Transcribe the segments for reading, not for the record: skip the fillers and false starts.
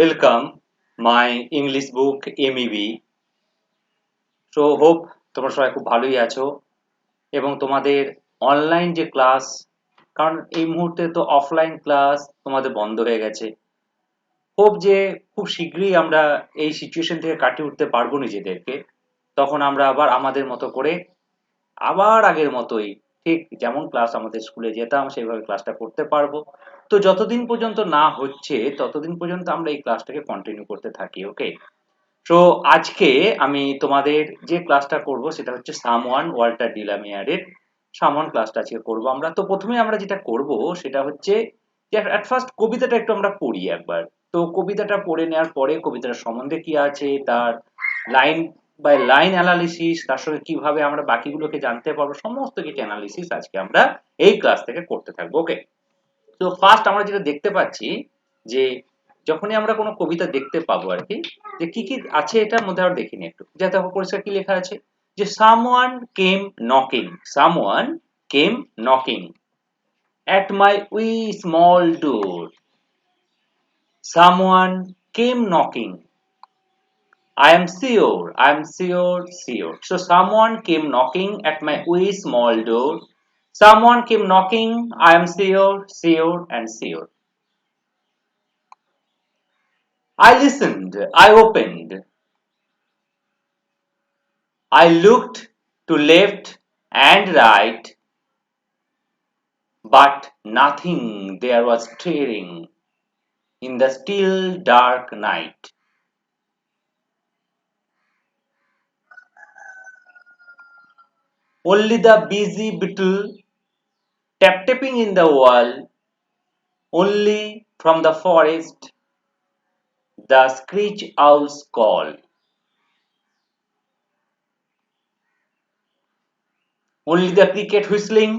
Welcome my English book MEB. So hope তোমরা সবাই খুব ভালোই আছো এবং তোমাদের অনলাইন যে ক্লাস, কারণ এই মুহূর্তে তো অফলাইন ক্লাস তোমাদের বন্ধ হয়ে গেছে। হোপ যে খুব শীঘ্রই আমরা এই সিচুয়েশন থেকে কাটিয়ে উঠতে পারবো নিজেদেরকে। তখন আমরা আবার আমাদের মতো করে আবার আগের মতোই ঠিক যেমন ক্লাস আমাদের স্কুলে যেতাম সেইভাবে ক্লাসটা করতে পারবো। তো যতদিন পর্যন্ত না হচ্ছে ততদিন পর্যন্ত আমরা এই ক্লাসটাকে কন্টিনিউ করতে থাকি। ওকে, তো আজকে আমি তোমাদের যে ক্লাসটা করব সেটা হচ্ছে সামওয়ান ওয়াল্টার ডিলামিয়ারের সামওয়ান ক্লাসটা আজকে করব আমরা। তো প্রথমে আমরা যেটা করব সেটা হচ্ছে যে অ্যাট ফার্স্ট কবিতাটা একটু আমরা পড়ি একবার। তো কবিতাটা পড়ে নেওয়ার পরে কবিতার সম্বন্ধে কি আছে, তার লাইন বাই লাইন অ্যানালিসিস, তার সঙ্গে কিভাবে আমরা বাকিগুলোকে জানতে পারবো, সমস্ত কিছু অ্যানালিসিস আজকে আমরা এই ক্লাস থেকে করতে থাকবো। ওকে, তো ফার্স্ট আমরা যেটা দেখতে পাচ্ছি যে যখনই আমরা কোনো কবিতা দেখতে পাবো আর কি, যে কি কি আছে এটার মধ্যে আমরা দেখিনি একটু, যে দেখো পরিষ্কার কি লেখা আছে, যে someone came knocking, someone came knocking at my wee small door, someone came knocking, I am sure. So someone came knocking at my wee small door. Someone came knocking, I am sure and sure. I listened, I opened, I looked to left and right, but nothing there was stirring in the still dark night. Only the busy beetle tap-tapping in the wall, only from the forest the screech owl's call. Only the cricket whistling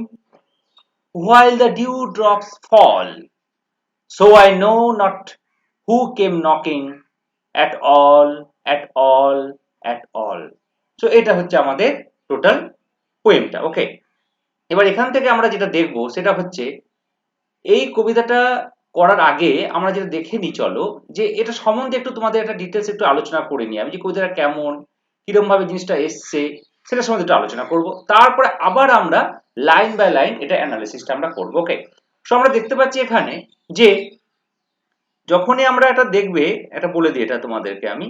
while the dewdrops fall. So I know not who came knocking at all, at all, at all. So এটা হচ্ছে আমাদের total পোয়েমটা। ওকে, এবার এখান থেকে আমরা যেটা দেখব সেটা হচ্ছে এই কবিতাটা করার আগে আমরা যেটা দেখে নিই, চলো যে এটা সম্বন্ধে একটু তোমাদের একটা ডিটেলস একটু আলোচনা করে নিই আমি, যে কবিতাটা কেমন, কিরকম ভাবে জিনিসটা এসছে সেটা সম্বন্ধে একটু আলোচনা করব। তারপরে আবার আমরা লাইন বাই লাইন এটা অ্যানালিসিসটা আমরা করব। ওকে, সো আমরা দেখতে পাচ্ছি এখানে যে যখনই আমরা এটা দেখবে, এটা বলে দিই এটা তোমাদেরকে আমি,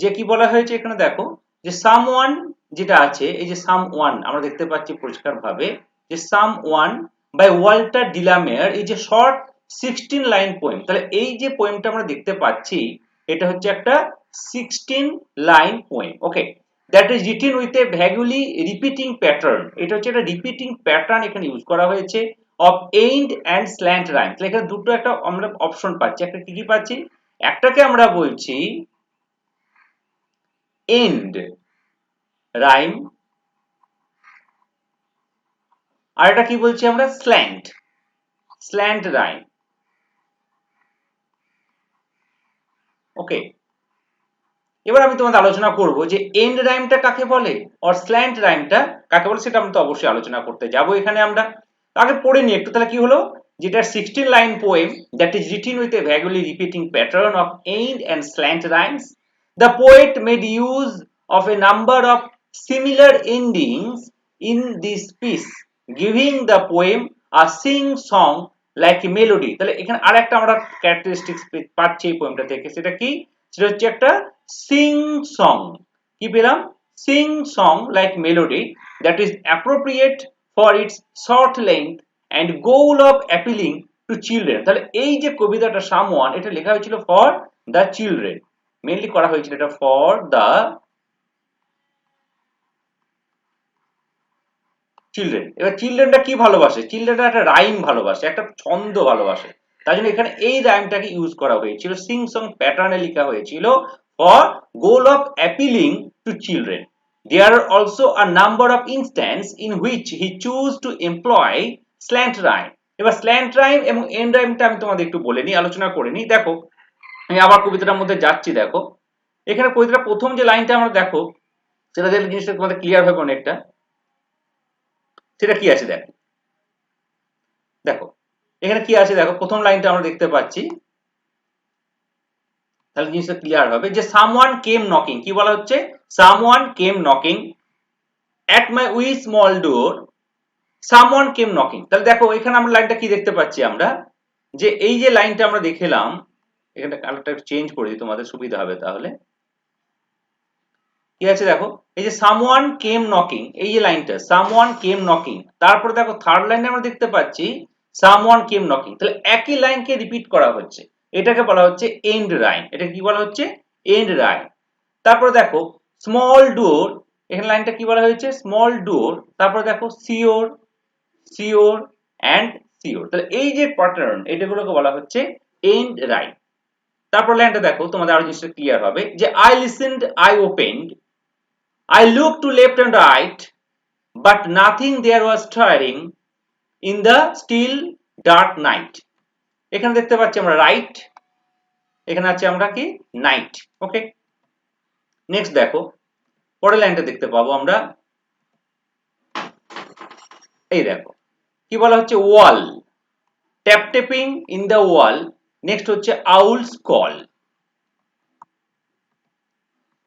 যে কি বলা হয়েছে এখানে দেখো, যে সাম ওয়ান যেটা আছে, এই যে সাম ওয়ান আমরা দেখতে পাচ্ছি পরিষ্কার ভাবে, যে সাম ওয়ান বাই ওয়াল্টার ডিলামেয়ার, এই যে শর্ট 16 লাইন পোয়েম। তাহলে এই যে পোয়েমটা আমরা দেখতে পাচ্ছি এটা হচ্ছে একটা 16 line poem. Okay, that is written with a vaguely repeating pattern. এটা হচ্ছে একটা রিপিটিং প্যাটার্ন এখানে ইউজ করা হয়েছে of end and slant rhyme. তাহলে এখানে দুটো একটা আমরা অপশন পাচ্ছি, একটা কি কি পাচ্ছি, একটাকে আমরা বলছি এন্ড রাইম, আর এটা কি বলছি আমরা, স্ল্যান্ট, স্ল্যান্ট রাইম। ওকে, এবার আমি তোমাদের আলোচনা করব যে এন্ড রাইমটা কাকে বলে আর স্ল্যান্ট রাইমটা কাকে বলে, সেটা আমি তো অবশ্যই আলোচনা করতে যাব এখানে। আমরা আগে পড়ে নিই একটু, তাহলে কি হলো, যেটা 16 line poem that is written with a vaguely repeating pattern of end and slant rhymes. The poet made use of a number of similar endings in this piece, giving the poem a sing song like a melody. তাহলে এখানে আরেকটা আমরা characteristics পাচ্ছি এই পোয়েমটা থেকে, সেটা কি, সেটা হচ্ছে একটা সিং সং। কি পেলাম, sing song like melody that is appropriate for its short length and goal of appealing to children. তাহলে এই যে কবিতাটা সামওয়ান, এটা লেখা হয়েছিল ফর দ্য চিলড্রেন, মেইনলি করা হয়েছিল এটা ফর দ্য চিলড্রেন। এবার চিলড্রেনটা কি ভালোবাসে, চিলড্রেনটা একটা রাইম ভালোবাসে, একটা ছন্দ ভালোবাসে, তাই জন্য এখানে এই রাইমটাকে ইউজ করা হয়েছিল, সিং সং প্যাটার্নে লেখা হয়েছিল for goal of appealing to children. There are also a number of instances in which he chose to employ slant rhyme. এবার স্ল্যান্ট রাইম এবং এন্ড রাইমটা আমি তোমাদের একটু বলে নিই, আলোচনা করে নিই। দেখো আমি আবার কবিতাটার মধ্যে যাচ্ছি। দেখো এখানে কবিতার প্রথম যে লাইনটা আমরা দেখো, সেটা দেখলে জিনিসটা তোমাদের ক্লিয়ার হবে অনেকটা। সেটা কি আছে দেখো, দেখো এখানে কি আছে, দেখো প্রথম লাইনটা আমরা দেখতে পাচ্ছি, তাহলে জিনিসটা ক্লিয়ার হবে যে সামওয়ান কেম নকিং, কি বলা হচ্ছে, someone came knocking at my we small door, someone came knocking. তাহলে দেখো এখানে আমরা লাইনটা কি দেখতে পাচ্ছি আমরা, যে এই যে লাইনটা আমরা দেখলাম, এখানে কালারটা একটু চেঞ্জ করে দিই তোমাদের সুবিধা হবে। তাহলে কি আছে দেখো, এই যে সামওয়ান কেম নকিং, এই যে লাইনটা সামওয়ান কেম নকিং, তারপরে দেখো থার্ড লাইনে আমরা দেখতে পাচ্ছি সামওয়ান কেম নকিং। তাহলে একই লাইনকে রিপিট করা হচ্ছে, এটাকে বলা হচ্ছে এন্ড রাইম। এটা কি বলা হচ্ছে, এন্ড রাইম। তারপরে দেখো স্মল ডোর, এখানে লাইনটা কি বলা হয়েছে, স্মল ডোর। তারপরে দেখো সিওর, সিওর অ্যান্ড সিওর। তাহলে এই যে প্যাটার্ন, এটাগুলোকে বলা হচ্ছে এন্ড রাইম। তারপর লাইনটা দেখো, তোমাদের আরো জিনিসটা ক্লিয়ার হবে যে I listened, I opened, I looked to left and right, but nothing there was stirring in the still dark night. এখানে দেখতে পাচ্ছি আমরা রাইট, এখানে আছে আমরা কি নাইট। ওকে, নেক্সট দেখো পরের লাইনটা দেখতে পাবো আমরা, এই দেখো কি বলা হচ্ছে, wall, tap tapping in the wall. Next হচ্ছে আউলস কল।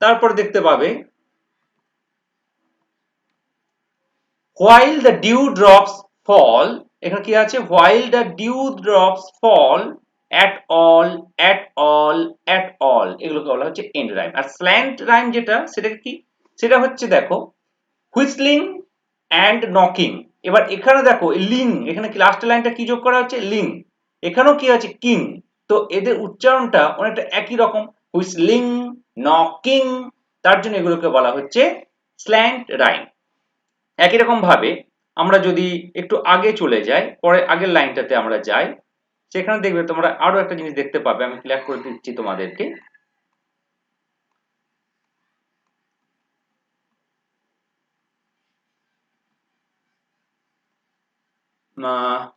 তারপর দেখতে পাবে while the dew drops fall, এখানে কি আছে, while the dew drops fall at all, at all, at all, এগুলোকে বলা হচ্ছে এন্ড রাইম। আর স্ল্যান্ট রাইম যেটা, সেটা কি, সেটা হচ্ছে দেখো হুইসলিং অ্যান্ড নকিং। এবার এখানে দেখো লিং, এখানে কি লাস্ট লাইনটা কি যোগ করা হচ্ছে, লিং। এখানেও কি আছে, কিং। তো এদের উচ্চারণটা অনেকটা একই রকম, হুইসলিং, নকিং, তার জন্য এগুলোকে বলা হচ্ছে স্ল্যান্ট রাইম। একই রকম ভাবে আমরা যদি একটু আগে চলে যাই, পরে আগের লাইনটাতে আমরা যাই, সেখানে দেখবে তোমরা আরো একটা জিনিস দেখতে পাবে, আমি ক্লিয়ার করে দিচ্ছি তোমাদেরকে।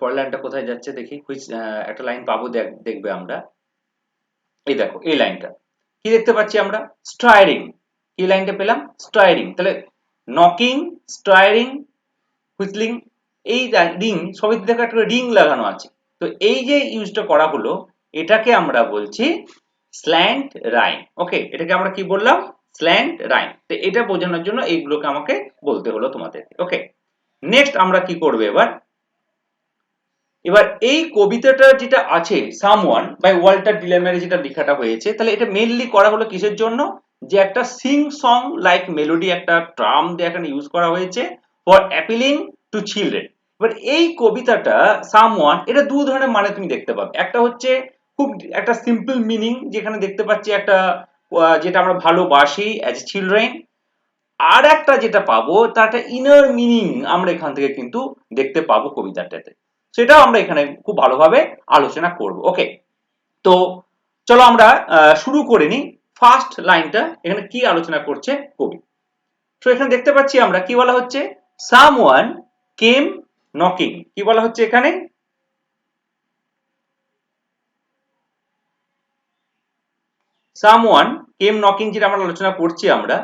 পরের লাইনটা কোথায় যাচ্ছে দেখি, একটা লাইন পাবো, দেখবে আমরা, এই দেখো এই লাইনটা কি দেখতে পাচ্ছি আমরা, স্ট্রাইরিং। কি লাইনটা পেলাম, স্ট্রাইরিং। তাহলে নকিং, স্ট্রাইরিং, হুইসলিং, এই রিং, সবই দেখো একটা রিং লাগানো আছে। তো এই যে ইউজটা করা হলো, এটাকে আমরা বলছি স্ল্যান্ট রাইম। ওকে, এটাকে আমরা কি বললাম, স্ল্যান্ট রাইম। তো এটা বোঝানোর জন্য এইগুলোকে আমাকে বলতে হলো তোমাদেরকে। ওকে, নেক্সট আমরা কি করব এবার, এবার এই কবিতাটা যেটা আছে সামওয়ান বাই ওয়াল্টার ডিলেমের যেটা লেখাটা হয়েছে, তাহলে এটা মেইনলি করা হলো কিসের জন্য, যে একটা সিং সং লাইক মেলোডি, একটা ট্রাম দিয়ে এখানে ইউজ করা হয়েছে ফর অ্যাপিলিং টু চিলড্রেন। এবার এই কবিতাটা সামওয়ান, এটা দু ধরনের মানে তুমি দেখতে পাবে। একটা হচ্ছে খুব একটা সিম্পল মিনিং, যেখানে দেখতে পাচ্ছি একটা যেটা আমরা ভালোবাসি অ্যাজ চিলড্রেন। আর একটা যেটা পাবো, তার একটা ইনার মিনিং আমরা এখান থেকে কিন্তু দেখতে পাবো কবিতাটাতে, সেটাও আমরা এখানে খুব ভালোভাবে আলোচনা করব। ওকে, তো চলো আমরা শুরু করে নিই। ফার্স্ট লাইনটা এখানে কি আলোচনা করছে কবি। তো এখানে দেখতে পাচ্ছি আমরা কি বলা হচ্ছে, সামওয়ান কেম নকিং। কি বলা হচ্ছে এখানে, সামওয়ান কেম নকিং, যেটা আমরা আলোচনা করছি আমরা,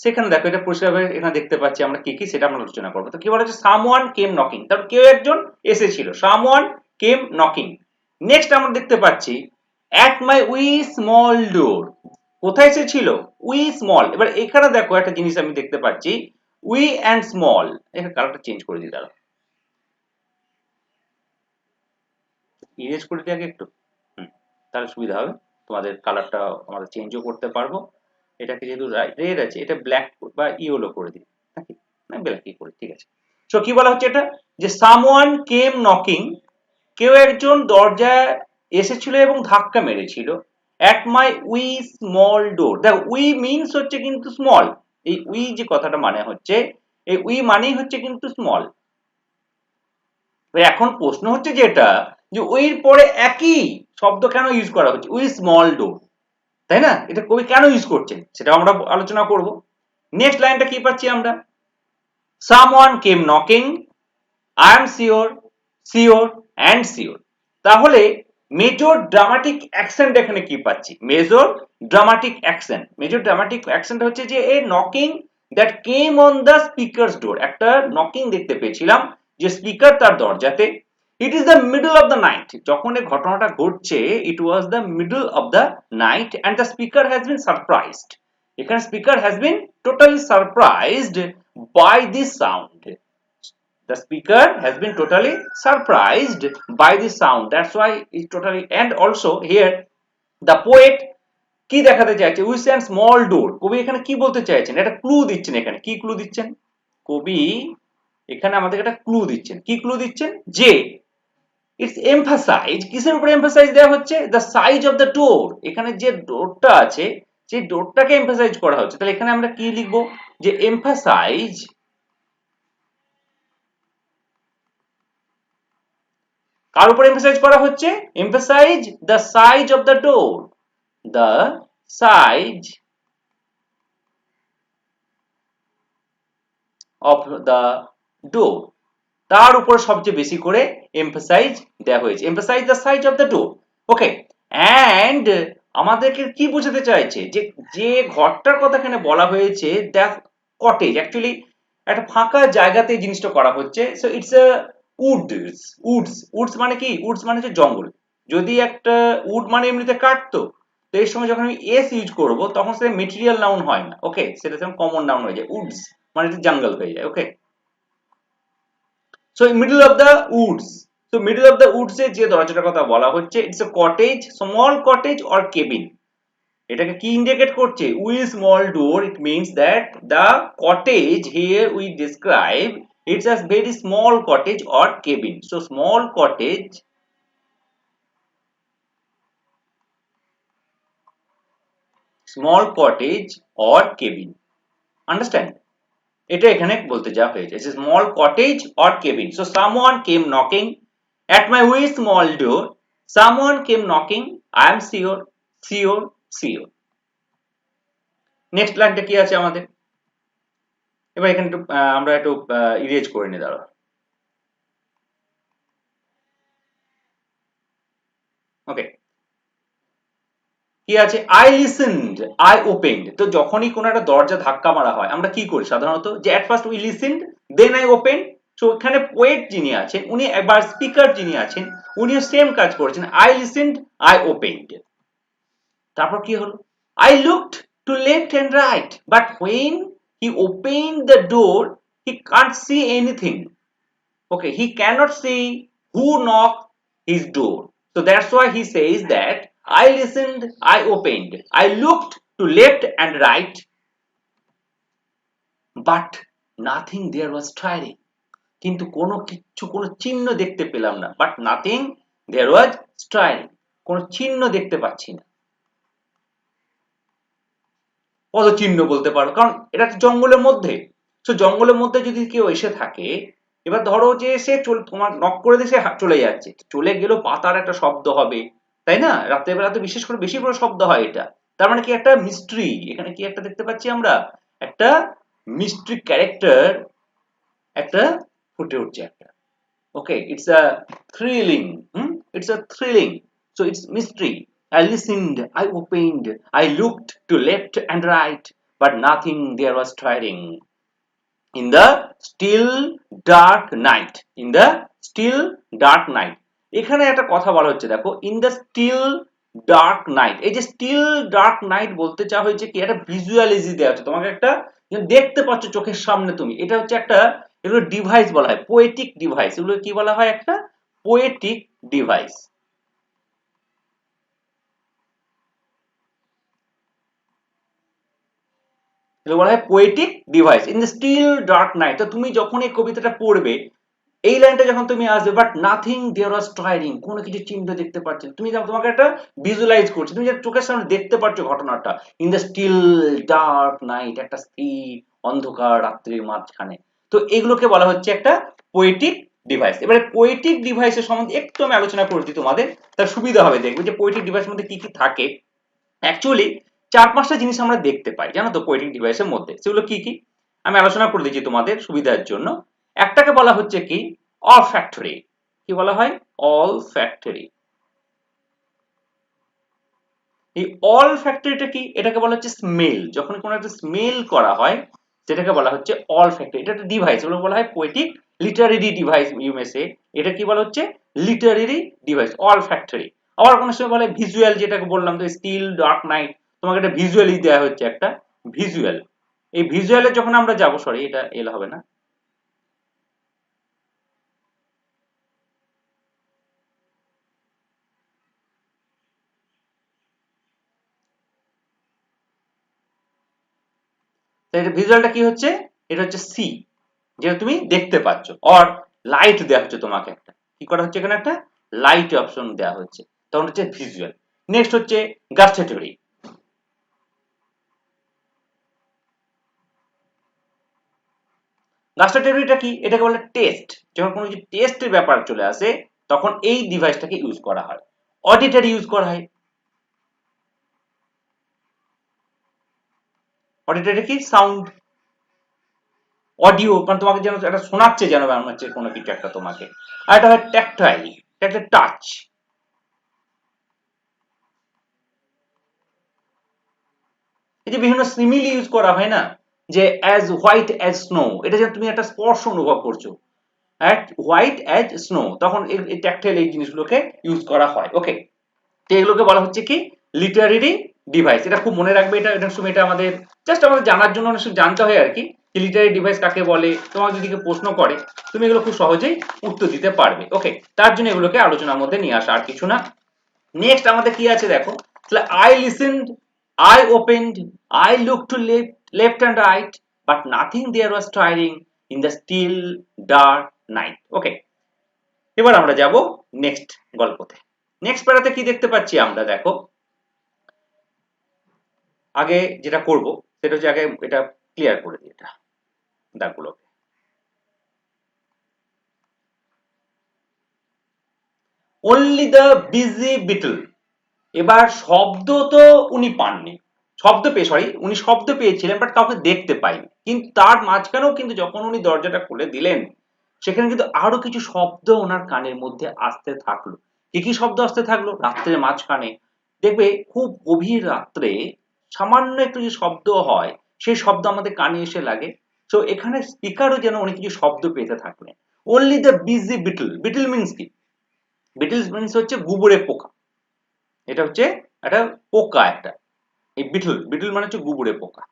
সেখানে দেখো এটা পরিষ্কারভাবে এখানে দেখতে পাচ্ছি আমরা কি কি, সেটা আমরা আলোচনা করবো। তো কি বলা হচ্ছে, সামওয়ান কেম নকিং, তারপর কেউ একজন এসেছিল, সামওয়ান কেম নকিং। নেক্সট আমরা দেখতে পাচ্ছি অ্যাট মাই উই স্মল ডোর, কোথায় এসেছিল, উই স্মল। এবার এখানে দেখো একটা জিনিস আমি দেখতে পাচ্ছি, উই অ্যান্ড স্মল, এখানে কালারটা চেঞ্জ করে দিই, দাঁড়াও ইরেজ করে দিই আগে একটু, তাহলে সুবিধা হবে, তোমাদের কালারটা আমরা চেঞ্জও করতে পারবো। এটাকে যেহেতু রেড আছে, এটা ব্ল্যাক বা ইয়েলো করে দিই নাকি, না ব্ল্যাকই করি, ঠিক আছে। সো কি বলা হচ্ছে এটা, যে সামওয়ান কেম নকিং, কেউ একজন দরজায় এসেছিল এবং ধাক্কা মেরেছিল, অ্যাট মাই উই স্মল ডোর। দেখো উই মিনস হচ্ছে কিন্তু স্মল, এই উই যে কথাটা মানে হচ্ছে, এই উই মানেই হচ্ছে কিন্তু স্মল। এখন প্রশ্ন হচ্ছে যেটা, যে উইর পরে একই শব্দ কেন ইউজ করা হচ্ছে, উই স্মল ডোর, তাই না, এটা কবি কেন ইউজ করছেন সেটা আমরা আলোচনা করব। নেক্সট লাইনটা কি পাচ্ছি আমরা, someone came knocking, I am sure, sure and sure. তাহলে মেজর ড্রামাটিক অ্যাকসেন্ট এখানে কি পাচ্ছি, major dramatic accent. Major dramatic accent হচ্ছে যে a knocking that came on the speaker's door, একটা নকিং দেখতে পেয়েছিলাম যে স্পিকার তার দরজাতে, it is the middle of the night, যখন এই ঘটনাটা ঘটছে it was the middle of the night and the speaker has been surprised, এখানে speaker has been totally surprised by this sound, the speaker has been totally surprised by the sound, that's why it totally, and also here the poet কি দেখাতে চাইছে, with an small ডোর, কবি এখানে কি বলতে চাইছেন, একটা ক্লু দিচ্ছেন, এখানে কি ক্লু দিচ্ছেন কবি, এখানে আমাদের একটা ক্লু দিচ্ছেন, কি ক্লু দিচ্ছেন, যে ইটস এমফাসাইজ, কিসের উপরে এমফাসাইজ দেওয়া হচ্ছে, দ্য সাইজ অফ দ্য ডোর, এখানে যে ডোরটা আছে সেই ডোরটাকে এমফাসাইজ করা হচ্ছে, তাহলে এখানে আমরা কি লিখবো, যে এমফাসাইজ, কার উপর এমফাসাইজ করা হচ্ছে, emphasise the size of the door, the size of the door, তার উপর সবচেয়ে বেশি করে এমফাসাইজ দেওয়া হয়েছে, emphasise the size of the door, okay. And আমাদেরকে কি বোঝাতে চাইছে, যে যে ঘরটার কথা এখানে বলা হয়েছে, দ্যাট কটেজ, অ্যাকচুয়ালি একটা ফাঁকা জায়গাতে এই জিনিসটা করা হচ্ছে, so it's a Woods, Woods মানে কি, উডস মানে হচ্ছে জঙ্গল, যদি একটা উড মানে এমনিতে কাটতো, তো এর সময় যখন আমি এস ইউজ করব তখন সেটা মেটেরিয়াল নাউন হয় না, ওকে, সেটা তখন কমন নাউন হয়ে যায়, উডস মানে জঙ্গল হয়ে যায়, okay. So middle of the woods, so middle of the woods এ যে দরজাটার কথা বলা হচ্ছে, it's a cottage, small cottage or cabin, এটাকে কি ইন্ডিকেট করছে, with small door, it means that the cottage here we describe it's a very small cottage or cabin, so small cottage or cabin, understand, এটা এখানে বলতে যা হয়েছে, it's a small cottage or cabin, so someone came knocking at my very small door, someone came knocking, I am sure. Next লাইনটা কি আছে আমাদের, এবার এখানে একটু আমরা একটু ইরেজ করে নিই, দাঁড়াও, ওকে, কি আছে, আই লিসেন্ড, আই ওপেন্ড, তো যখনই কোনো একটা দরজা ধাক্কা মারা হয় আমরা কি করি সাধারণত, যে at first we listened then I opened, তো এখানে পোয়েট যিনি আছেন উনি একবার, স্পিকার যিনি আছেন উনিও সেম কাজ করেছেন, আই লিসেন্ড আই ওপেন্ড, তারপর কি হলো, I looked to left and right but when he opened the door he can't see anything, okay, he cannot see who knocked his door, so that's why he says that I listened, I opened, I looked to left and right but nothing there was stirring, কিন্তু কোনো কিচ্ছু, কোনো চিহ্ন দেখতে পেলাম না, but nothing there was stirring, কোনো চিহ্ন দেখতে পাচ্ছি না, কত চিহ্ন বলতে পারো, কারণ এটা জঙ্গলের মধ্যে, তো জঙ্গলের মধ্যে যদি কেউ এসে থাকে, এবার ধরো যে সে তোমার নক করে দিয়ে সে চলে যাচ্ছে, চলে গেলেও পাতার একটা শব্দ হবে, তাই না, রাতের বেলা তো বিশেষ করে বেশি করে শব্দ হয়, এটা তার মানে কি একটা মিস্ট্রি, এখানে কি একটা দেখতে পাচ্ছি আমরা, একটা মিস্ট্রি ক্যারেক্টার একটা ফুটে উঠছে একটা, okay, it's a thrilling, it's a thrilling, so it's mystery, I listened, I opened, I looked to left and right but nothing there was stirring in the still dark night, in the still dark night, এখানে একটা কথা বলা হচ্ছে দেখো, in the still dark night, এই যে still dark night বলতে চাওয়া হয়েছে কি, একটা ভিজুয়ালিজি দেওয়া হচ্ছে তোমাকে, একটা দেখতে পাচ্ছ চোখের সামনে তুমি, এটা হচ্ছে একটা, এগুলো ডিভাইস বলা হয়, পোয়েটিক ডিভাইস, এগুলো কি বলা হয়, একটা পোয়েটিক ডিভাইস, এগুলো বলা হয় poetic device, in the still dark night, তো তুমি যখন এই কবিতাটা পড়বে, এই লাইনটা যখন তুমি আসবে, বাট নাথিং দেয়ার ওয়াজ স্ট্রাইডিং, কোনো কিছু চিহ্ন দেখতে পাচ্ছ না, তুমি তোমাকে একটা ভিজুয়ালাইজ করছো, তুমি চোখের সামনে দেখতে পাচ্ছ ঘটনাটা, in the still dark night, একটা স্থির অন্ধকার রাত্রির মাঝখানে, তো এগুলোকে বলা হচ্ছে একটা পোয়েটিক ডিভাইস। এবারে পোয়েটিক ডিভাইসের সম্বন্ধে একটু আমি আলোচনা করে দিই তোমাদের, তার সুবিধা হবে, দেখবে যে পোয়েটিক ডিভাইসের মধ্যে কি কি থাকে, অ্যাকচুয়ালি চার পাঁচটা জিনিস আমরা দেখতে পাই জানো তো পোয়েটিক ডিভাইসের মধ্যে, সেগুলো কি কি আমি আলোচনা করে দিচ্ছি তোমাদের সুবিধার জন্য। একটাকে বলা হচ্ছে কি অলফ্যাক্টরি, কি বলা হয়, অলফ্যাক্টরি, এই অলফ্যাক্টরিটা কি, এটাকে বলা হচ্ছে স্মেল, যখন কোনো একটা স্মেল করা হয় সেটাকে বলা হচ্ছে অলফ্যাক্টরি, এটা একটা ডিভাইস, ওগুলো বলা হয় poetic literary device you may say, এটা কি বলা হচ্ছে লিটারেরি ডিভাইস, অল ফ্যাক্টরি। আবার কোনো সময় বলে ভিজুয়াল, যেটাকে বললাম তো স্টিল ডার্ক নাইট, তোমাকে একটা ভিজুয়ালি দেওয়া হচ্ছে, একটা ভিজুয়াল। এই ভিজুয়ালে যখন আমরা যাব, সরি এটা এল হবে না, এটা ভিজুয়ালটা কি হচ্ছে, এটা হচ্ছে সি, যেটা তুমি দেখতে পাচ্ছ, অর লাইট দেওয়া হচ্ছে তোমাকে, একটা কি করা হচ্ছে এখানে, একটা লাইট অপশন দেওয়া হচ্ছে, তখন হচ্ছে ভিজুয়াল। নেক্সট হচ্ছে গাস্টেটরি। গাস্টেটরিটা কি, এটাকে বলে টেস্ট। যখন কোনো কিছু টেস্টের ব্যাপার চলে আসে, তখন এই ডিভাইসটাকে ইউজ করা হয়। অডিটরি ইউজ করা হয়। অডিটরি কি, সাউন্ড, অডিও, কারণ তোমাকে যেন একটা শোনাচ্ছে, যেন মনে হচ্ছে কোনো কিছু একটা তোমাকে। আর এটা হয় ট্যাকটাইল, একটা টাচ। এই যে বিভিন্ন সিমিলি ইউজ করা হয় না, যে অ্যাজ হোয়াইট অ্যাজ স্নো, এটা যেন তুমি একটা স্পর্শ অনুভব করছো, অ্যাট হোয়াইট অ্যাজ স্নো, তখন এই ট্যাকটাইল এই জিনিসগুলোকে ইউজ করা হয়। ওকে, তো এগুলোকে বলা হচ্ছে কি, লিটারেরি ডিভাইস। এটা খুব মনে রাখবে, এটা এটার সময় এটা আমাদের জাস্ট আমাদের জানার জন্য অনেক সময় জানতে হয় আর কি, যে লিটারেরি ডিভাইস কাকে বলে। তোমাকে যদি কেউ প্রশ্ন করে, তুমি এগুলো খুব সহজেই উত্তর দিতে পারবে। ওকে, তার জন্য এগুলোকে আলোচনার মধ্যে নিয়ে আসা, আর কিছু না। নেক্সট আমাদের কি আছে দেখো, তাহলে I listened, I opened, I look to left and right, but nothing there was staring in the still dark night. Okay, এবার আমরা যাব নেক্সট গল্পতে। নেক্সট প্যারাতে কি দেখতে পাচ্ছি আমরা, দেখো আগে যেটা করব সেটা হচ্ছে আগে এটা ক্লিয়ার করে দিই, এটা দাগগুলোকে। Only the busy beetle. এবার শব্দ তো উনি পাননি, শব্দ পেয়ে, সরি উনি শব্দ পেয়েছিলেন, বাট কাউকে দেখতে পাইনি। কিন্তু তার মাঝখানেও কিন্তু যখন উনি দরজাটা খুলে দিলেন, সেখানে কিন্তু আরো কিছু শব্দ ওনার কানের মধ্যে আসতে থাকলো। কি কি শব্দ আসতে থাকলো রাত্রের মাঝখানে, দেখবে খুব গভীর রাত্রে সামান্য একটু যে শব্দ হয়, সেই শব্দ আমাদের কানে এসে লাগে। তো এখানে স্পিকারও যেন অনেক কিছু শব্দ পেতে থাকলেন। Only the busy beetle, beetle means কি, বিটল মিন্স হচ্ছে গুবরে পোকা। এটা হচ্ছে একটা পোকা একটা, এই বিটল, বিটল মানে হচ্ছে গুবরে পোকা।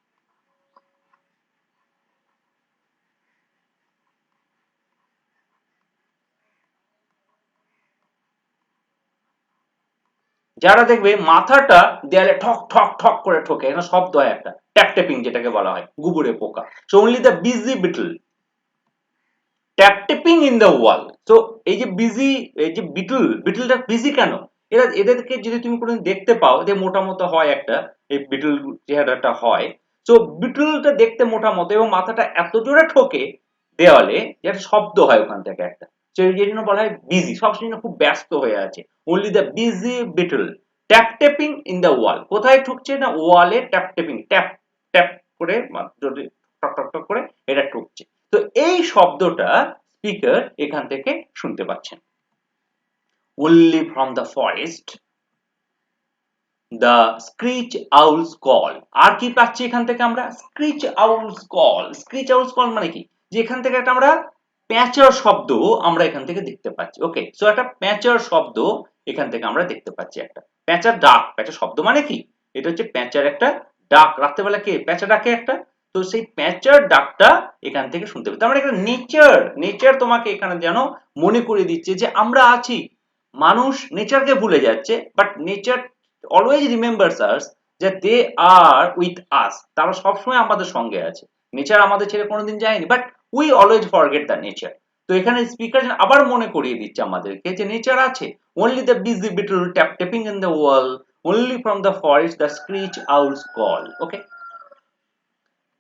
যারা দেখবে মাথাটা দেয়ালে ঠক ঠক ঠক করে ঠোকে, এখানে শব্দ হয় একটা, ট্যাপ ট্যাপিং যেটাকে বলা হয়, গুবরে পোকা। So only the busy beetle tap tapping in the wall. তো এই যে বিজি, এই যে বিটল, বিটলটা বিজি কেন, এরা এদেরকে যদি তুমি কোনোদিন দেখতে পাও, যে মোটা মতো হয় একটা, এই বিটল চেহারাটা হয়। তো বিটলটা দেখতে মোটা মতো এবং মাথাটা এত জোরে ঠোকে দেওয়ালে, যে একটা শব্দ হয় ওখান থেকে একটা, সেই জন্য বলা হয় বিজি, সবসময় খুব ব্যস্ত হয়ে আছে। Only the busy beetle tap tapping in the wall, কোথায় ঠুকছে না, ওয়ালে ট্যাপ ট্যাপিং, ট্যাপ ট্যাপ করে, যদি টক টক টক করে এটা ঠুকছে। তো এই শব্দটা স্পিকার এখান থেকে শুনতে পাচ্ছেন। only from the forest the screech owl's call। আর কি পাচ্ছি এখান থেকে আমরা, screech owl's call। screech owl's call মানে কি, যে এখান থেকে একটা আমরা প্যাঁচার শব্দ আমরা এখান থেকে দেখতে পাচ্ছি। ওকে, সো একটা প্যাঁচার শব্দ এখান থেকে আমরা দেখতে পাচ্ছি, একটা প্যাঁচার ডাক। প্যাঁচার শব্দ মানে কি, এটা হচ্ছে প্যাঁচার একটা ডাক, রাত্রেবেলা কে প্যাঁচা ডাকে একটা। তো সেই প্যাঁচার ডাকটা এখান থেকে শুনতে পাচ্ছি। আমরা একটা নেচার, নেচার তোমাকে এখানে যেন মনে করিয়ে দিচ্ছে যে আমরা আছি। মানুষ নেচারকে ভুলে যাচ্ছে, বাট নেচার অলওয়েজ রিমেম্বারস আস, যে দে আর উইথ আস, তারা সবসময় আমাদের সঙ্গে আছে। নেচার আমাদের ছেড়ে কোনোদিন যায়নি, but we always forget the nature. তো এখানে স্পিকার আবার মনে করিয়ে দিচ্ছে আমাদেরকে যে নেচার আছে। only the busy beetle tap tapping in the wall, only from the forest the screech owls call। ওকে,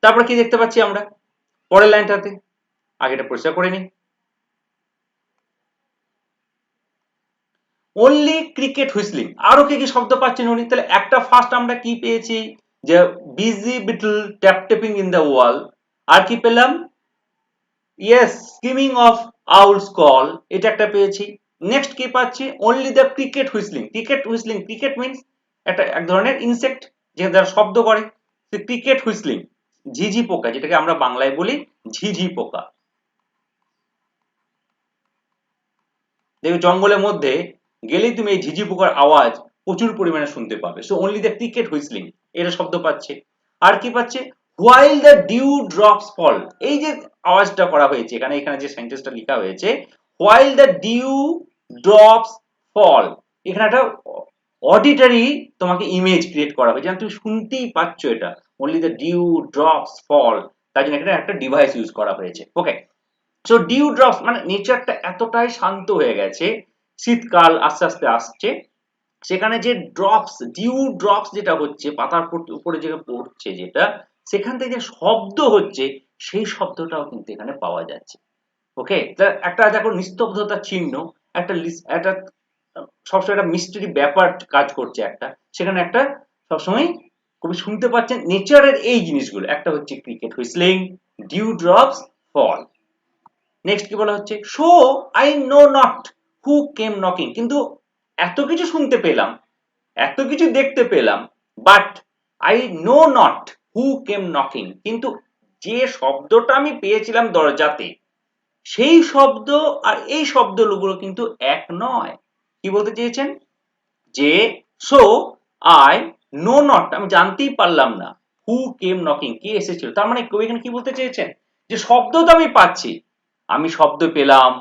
তারপর কি দেখতে পাচ্ছি আমরা পরের লাইনটাতে, আগে এটা পরিষ্কার করে নিই। অনলি ক্রিকেট হুইসলিং, আরো কি কি শব্দ পাচ্ছেন উনি, তাহলে একটা ফার্স্ট আমরা কি পেয়েছি, যে busy beetle tap tapping in the wall, আর কি পেলাম, yes skimming of owls call, এটা একটা পেয়েছি। নেক্সট কি পাচ্ছি, only the cricket whistling. Cricket whistling, cricket means একটা এক ধরনের ইনসেক্ট, যে যারা শব্দ করে, ক্রিকেট হুইসলিং, ঝিঝি পোকা, যেটাকে আমরা বাংলায় বলি ঝিঝি পোকা। দেখবে জঙ্গলের মধ্যে গেলেই তুমি এই ঝিঝি পোকার আওয়াজ প্রচুর পরিমাণে শুনতে পাবে। So only the cricket whistling এটা শব্দ পাচ্ছে। আর কি পাচ্ছে? হোয়াইল দ্য ডিউ ড্রপস ফল, এই যে আওয়াজটা করা হয়েছে এখানে, এখানে যে সেন্টেন্সটা লেখা হয়েছে হোয়াইল দ্য ডিউ ড্রপস ফল, এখানে একটা অডিটরি তোমাকে ইমেজ ক্রিয়েট করা হয়েছে, তুমি শুনতেই পাচ্ছ এটা, অনলি দ্য ডিউ ড্রপস ফল, তাই জন্য এখানে একটা ডিভাইস ইউজ করা হয়েছে। ওকে, সো ডিউ ড্রপস মানে নেচারটা এতটাই শান্ত হয়ে গেছে, শীতকাল আস্তে আস্তে আসছে, সেখানে যে ড্রপস, ডিউ ড্রপস যেটা হচ্ছে পাতার উপরে যেটা পড়ছে, যেটা সেখান থেকে যে শব্দ হচ্ছে সেই শব্দটাও কিন্তু এখানে পাওয়া যাচ্ছে। ওকে, একটা দেখো নিস্তব্ধতার চিহ্ন, একটা একটা সবসময় একটা মিস্ট্রি ব্যাপার কাজ করছে, একটা সেখানে একটা সবসময় কবি শুনতে পাচ্ছেন নেচারের এই জিনিসগুলো, একটা হচ্ছে ক্রিকেট হুইসলিং, ডিউ ড্রপস ফল। নেক্সট কি বলা হচ্ছে? So I know not who came knocking, কিন্তু এত কিছু শুনতে পেলাম, এত কিছু দেখতে পেলাম, but I know not who came knocking, কিন্তু যে শব্দটা আমি পেয়েছিলাম দরজাতে, সেই শব্দ আর এই শব্দগুলো কিন্তু এক নয়। কি বলতে চেয়েছেন? যে সো আই নো নট, আমি জানতেই পারলাম না, হু কেম নকিং, কে এসেছিল। তার মানে কবি এখানে কি বলতে চেয়েছেন? যে শব্দ তো আমি পাচ্ছি, আমি শব্দ পেলাম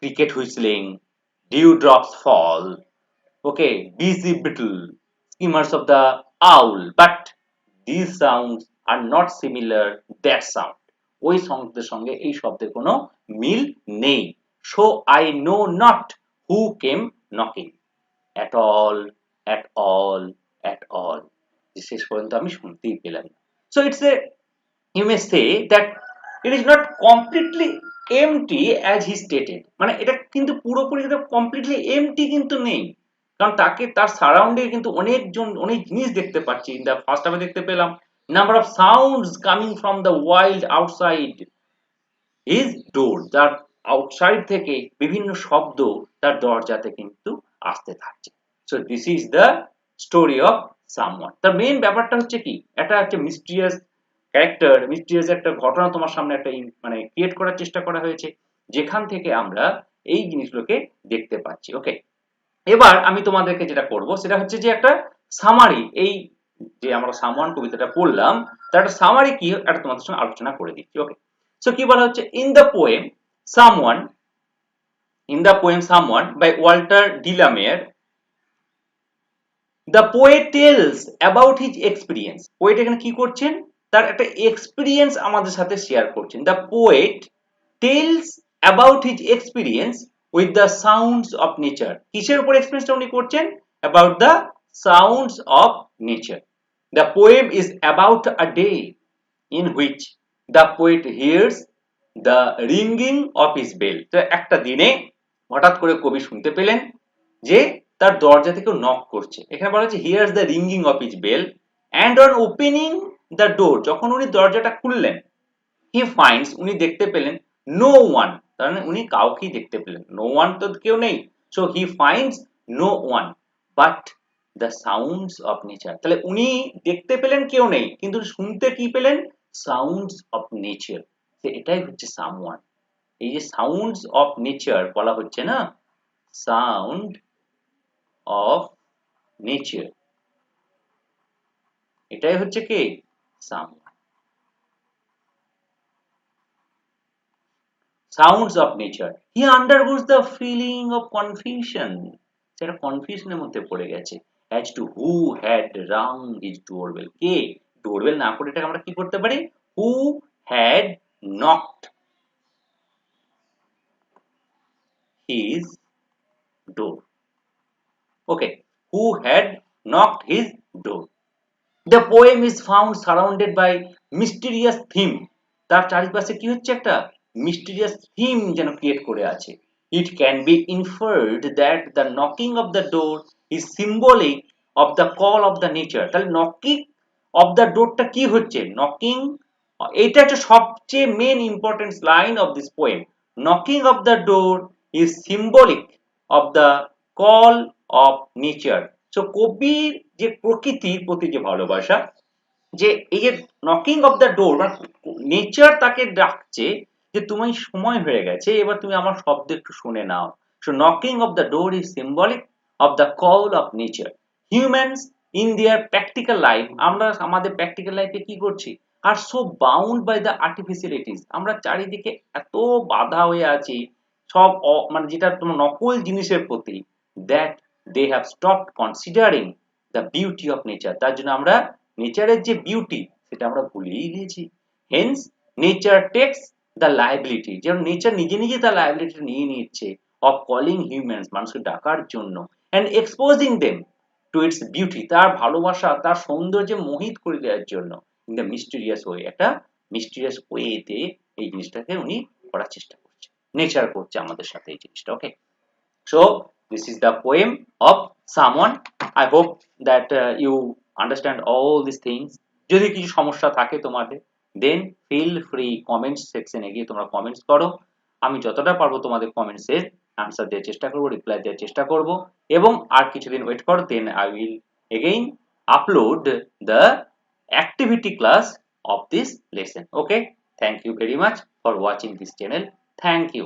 cricket whistling, dew drops fall, okay, busy beetle, skimmers of the owl, but these sounds are not similar that sound, ওই শব্দের সঙ্গে এই শব্দের কোনো মিল নেই। so I know not who came knocking at all, at all, at all, শেষ পর্যন্ত আমি শুনতেই পেলাম না। so it's a, you may say that it is not completely empty as he stated, মানে এটা কিন্তু পুরোপুরি কমপ্লিটলি এমটি কিন্তু নেই, কারণ তাকে তার সারাউন্ডে কিন্তু অনেকজন অনেক জিনিস দেখতে পাচ্ছি। ইন দ্য ফার্স্ট আমি দেখতে পেলাম number of sounds coming from the wild outside his door, যার আউটসাইড থেকে বিভিন্ন শব্দ তার দরজাতে কিন্তু আসতে থাকছে। So this is the story of someone. তার মেইন ব্যাপারটা হচ্ছে কি, এটা হচ্ছে মিস্টিরিয়াস ক্যারেক্টার, মিস্টিরিয়াস একটা ঘটনা তোমার সামনে একটা মানে ক্রিয়েট করার চেষ্টা করা হয়েছে, যেখান থেকে আমরা এই জিনিসগুলোকে দেখতে পাচ্ছি। ওকে, এবার আমি তোমাদেরকে যেটা করব সেটা হচ্ছে যে একটা সামারি, এই যে আমরা সামওয়ান কবিতাটা পড়লাম তার একটা সামারি কি এটা তোমাদের সঙ্গে আলোচনা করে দিচ্ছি। ওকে, সো কি বলা হচ্ছে? In the poem someone, in the poem someone by Walter de la Mare, the poet tells about his experience, poet এখানে কি করছেন? তার একটা এক্সপিরিয়েন্স আমাদের সাথে শেয়ার করছেন। The poet tells about his experience with the sounds of nature, কিসের উপর এক্সপিরিয়েন্সটা উনি করছেন? About the sounds of nature. The poem is about a day in which the poet hears the ringing of his bell, তো একটা দিনে হঠাৎ করে কবি শুনতে পেলেন যে তার দরজা থেকে নক করছে। এখানে বলা হচ্ছে hears the ringing of his bell and on opening the door, যখন উনি দরজাটা খুললেন, হি ফাইন্ডস, উনি দেখতে পেলেন নো ওয়ান, তার মানে উনি কাউকেই দেখতে পেলেন, নো ওয়ান তো কেউ নেই। So he finds no one but the sounds of nature, তাহলে উনি দেখতে পেলেন কেউ নেই, কিন্তু শুনতে কি পেলেন? Sounds of nature. এটাই হচ্ছে সামওয়ান। এই যে সাউন্ডস অফ নেচার বলা হচ্ছে না, সাউন্ড অফ নেচার, এটাই হচ্ছে কি someone. Sounds of nature, he undergoes the feeling of confusion, সেটা কনফিউশনের মধ্যে পড়ে গেছে, as to who had rung his doorbell, কে ডোরবেল না করে এটাকে আমরা কি করতে পারি? Who had knocked his door. Okay, who had knocked his door. The poem is found surrounded by mysterious theme, তার চারিপাশে কি হচ্ছে? একটা মিস্টিরিয়াস থিম যেন ক্রিয়েট করে আছে। It can be inferred that the knocking of the door is symbolic of the call of the nature, তাহলে knocking of the ডোরটা কি হচ্ছে? নকিং, এটা হচ্ছে সবচেয়ে main important line of this poem. Knocking of the door is symbolic of the call of nature. So কবির যে প্রকৃতির প্রতি যে ভালোবাসা, যে এই যে knocking of the door, nature তাকে ডাকছে যে তুমি সময় হয়ে গেছে, এবার তুমি আমার শব্দ একটু শুনে নাও। So knocking of the door is symbolic of the call of nature. Humans in their practical life, আমরা আমাদের practical life এ কি করছি, are so bound by the artificialities. আমরা চারিদিকে এত বাধা হয়ে আছি সব মানে যেটা তোমার নকল জিনিসের প্রতি, that they have stopped considering the beauty of nature. তার জন্য আমরা নেচারের যে বিউটি সেটা আমরা ভুলেই গিয়েছি। Hence nature takes the liability, যেমন নেচার নিজে নিজে তার লায়াবিলিটি নিয়ে নিচ্ছে of calling humans, মানুষকে ডাকার জন্য, and exposing them to its beauty, তার ভালোবাসা তার সৌন্দর্যে মোহিত করে দেওয়ার জন্য in the mysterious way, একটা মিস্টিরিয়াস ওয়েতে এই জিনিসটাকে উনি করার চেষ্টা করছে, নেচার করছে আমাদের সাথে এই জিনিসটা। ওকে, so this is the poem of someone. I hope that you understand all these things. যদি কিছু সমস্যা থাকে তোমাদের, then feel free comments section এ গিয়ে তোমরা কমেন্টস করো, আমি যতটা পারবো তোমাদের কমেন্টস এর আনসার দেওয়ার চেষ্টা করব, রিপ্লাই দেওয়ার চেষ্টা করব, এবং আর কিছুদিন ওয়েট করো, then I will again upload the activity class of this lesson. Okay, thank you very much for watching this channel. Thank you.